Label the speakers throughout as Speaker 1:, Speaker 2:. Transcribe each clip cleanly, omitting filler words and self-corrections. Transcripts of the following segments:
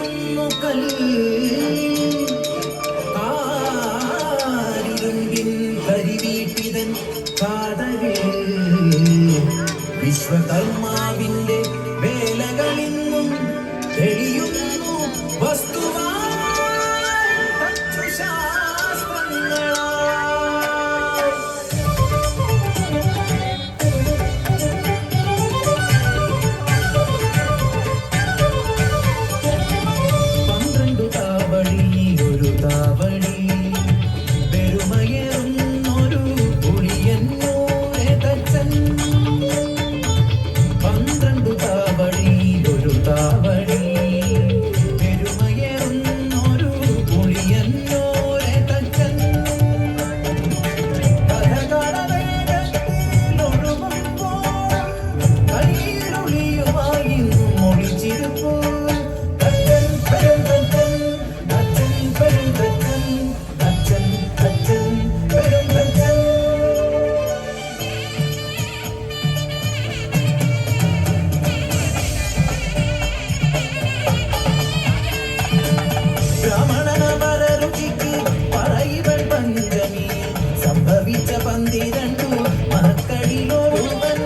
Speaker 1: തെളിയുന്നു കാരിരുമ്പിൻ കരിവീട്ടിതൻ കാതകൾ വിശ്വകർമാവിന്റെ വേലകളിന്നും തെളിയുന്നു വസ്തുവായി തത്വശാസ്ത്രങ്ങളായി. പന്ത്രണ്ടു താവളി ഒരു താവളി പെരുമയേറുന്നൊരു പുളിയന്നൂരെ തച്ചൻ. പന്ത്രണ്ടു താവളി ഒരു താവളി പെരുമയേറുന്നൊരു പുളിയന്നൂരെ തച്ചൻ. കഥകളവേഗത്തിലൊഴുകുമ്പോൾ കയ്യിലൊളിയുമായി മൊഴിച്ചിരുപ്പു തച്ചൻ പെരുന്തച്ചൻ തച്ചൻ പെരുന്തച്ചൻ തച്ചൻ തച്ചൻ പെരുന്തച്ചൻ. ബ്രാഹ്മണനവരരുചിക്ക് പറയിവൾ പഞ്ചമി സംഭവിച്ച 12 മക്കളിലൊരുവൻ.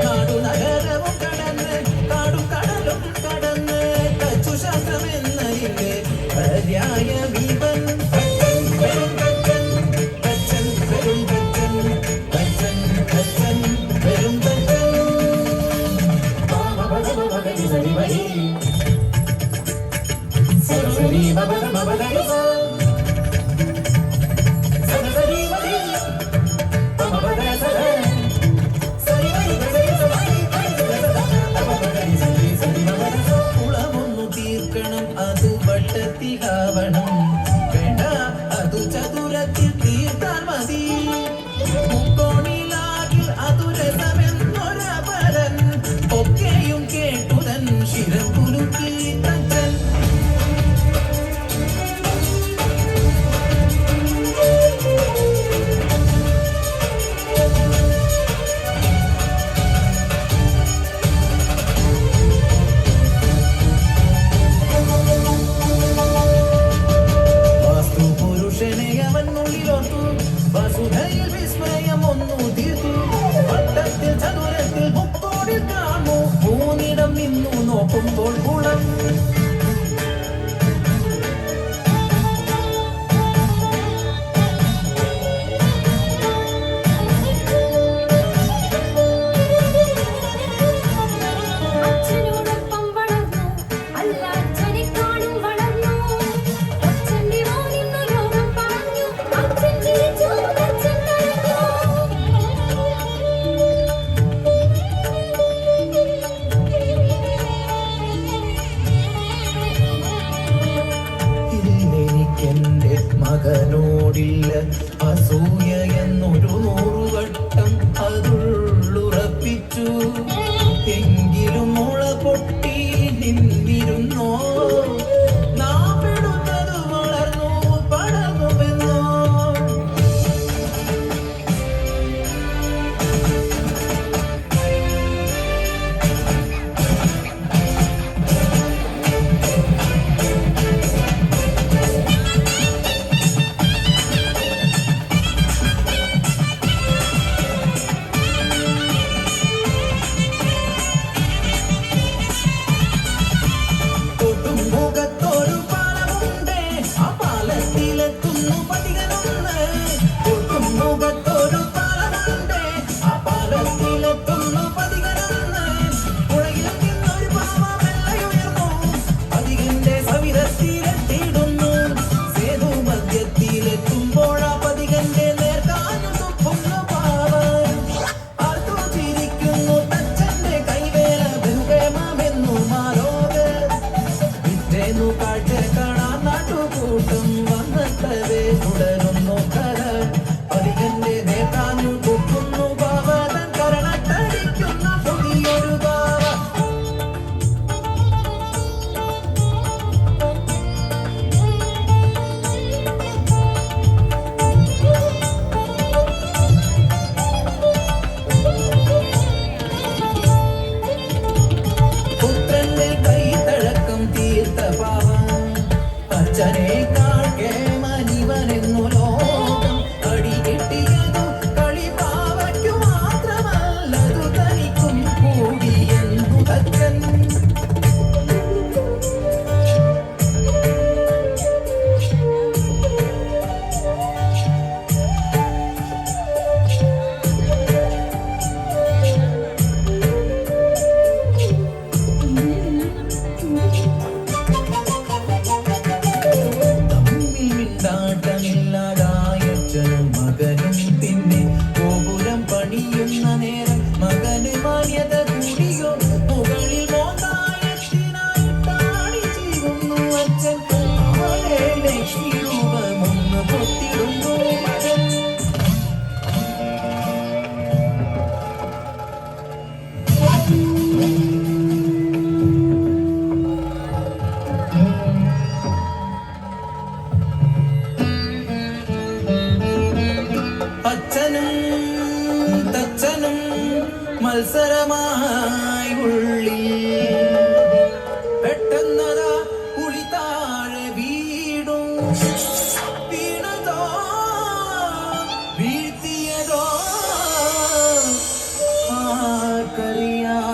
Speaker 1: നാടു നഗരവും കടന്ന് കാടും കടലും കടന്ന് തച്ചുശാസ്ത്രമെന്നതിന്റെ പര്യായമീവൻ. തച്ചൻ പെരുന്തച്ചൻ തച്ചൻ പെരുന്തച്ചൻ തച്ചൻ തച്ചൻ പെരുന്തച്ചൻ. സരസ്വതി ബബല ബബലയ സരസ്വതി വടി ബബലയ സര സരി വരി സരി സരി സരി സരി ബബല. കുളമൊന്നു തീർക്കണം അത് വട്ടത്തിലാവണം വേണ്ട അതു ചതുരത്തിൽ തീർത്താൽ മതി. മുക്കോണിലാകിൽ അതു രസമെന്നൊരപരൻ ഒക്കെയും കേട്ടുതൻ ശിരം കുലുക്കി തച്ചൻ. വാസ്തുപുരുഷനെ അവൻ ഉള്ളിലോർത്തു വസുധയിൽ വിസ്മയം ഒന്നു തീർത്തു. വട്ടത്തിൽ ചതുരത്തിൽ മുക്കോണിൽ കാണൂ മൂന്നിടം നിന്നു നോക്കുമ്പോൾ കുളം.
Speaker 2: അച്ഛനോടൊപ്പം വളർന്നു അല്ല അച്ഛനെ കാണും വളർന്നു. അച്ഛന്റെ മോനിന്നു ലോകം പറഞ്ഞു അച്ഛൻ ചിരിച്ചു അച്ഛൻ കരഞ്ഞു.
Speaker 1: ഇല്ലെനിക്കെന്റെ മകനോടില്ല അസൂയ എന്നൊരു 100 വട്ടം അതുള്ളുറപ്പിച്ചു. എങ്കിലും മുള പൊട്ടി നിന്നിരുന്നോ നാം എടുത്തതു വളർന്നു പടർന്നുവെന്നോ. മുഖത്തൊരു പാലമുണ്ട് ആ പാലത്തിലെത്തുന്നു പതികനൊന്ന്. മുഖത്തൊരു പാലമുണ്ട് ആ പാലത്തിലെത്തുന്നു പതികനൊന്ന്. പുഴയിൽ നിന്നൊരു പാവ മെല്ലയുയർന്നു പതികന്റെ സവിധത്തിലെത്തിയിടുന്നു. സേതു മധ്യത്തിലെത്തുമ്പോൾ ആ പതികന്റെ നേർക്കാഞ്ഞു തുപ്പുന്നു പാവ. ആർത്തു ചിരിക്കുന്നു തച്ചന്റെ കൈവേല ബഹുകേമമെന്നു മാലോക. പിറ്റേന്നു കാഴ്ച കാണാൻ നാട്ടുകൂട്ടം വന്നത്തവേ തുടരുന്നു കര. പതികന്റെ നേർക്കാഞ്ഞു തുപ്പുന്നു പാവ തൻ കരണത്തടിക്കുന്ന പുതിയൊരു പാവ. പുത്രന്റെ കൈ തഴക്കം തീർത്ത പാവ അച്ഛനേക്കാൾ കേമനിവനെന്നു ലോകം അടികിട്ടിയതു കളിപ്പാവയ്ക്കു മാത്രമല്ലതു തനിക്കും കൂടിയെന്നു തച്ചൻ. തമ്മിൽ മിണ്ടാട്ടമില്ലാതായച്ഛനും മകനും പിന്നെ ഗോപുരം പണിയുന്ന നേരം മകന് മാന്യത കൂടിയോ മുകളിൽ മോന്തായത്തിനായിട്ടാണി ചെയ്യുന്നു അച്ഛൻ. അവളെ ലക്ഷ്മി രൂപമൊന്ന് പൊത്തിടുന്നു മകൻ. അച്ഛനും തച്ചനും മത്സരമായി ഉള്ളിൽ പെട്ടെന്നതാ കുളി താഴെ വീടും. വീണതോ വീഴ്ത്തിയതോ ആർക്കറിയാം.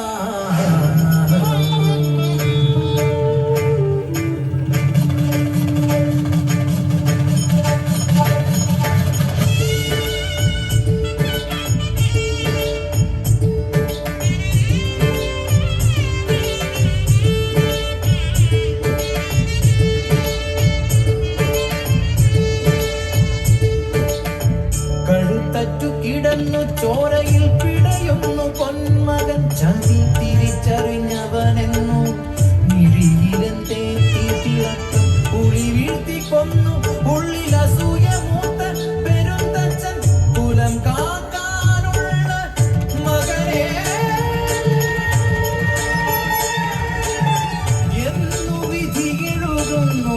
Speaker 1: കഴുത്തറ്റു കിടന്നു ചോരയിൽ പിടയുന്നു പൊന്മകൻ. ചതി തിരിച്ചറിഞ്ഞവനെന്നു മിഴിയിലെന്തേ തിളക്കം ഉളി വീഴ്ത്തി കൊന്നു. ഉള്ളിൽ അസൂയ മൂത്ത പെരുന്തച്ചൻ കുലം കാക്കാനുള്ള മകനെ എന്നു വിധി എഴുതുന്നു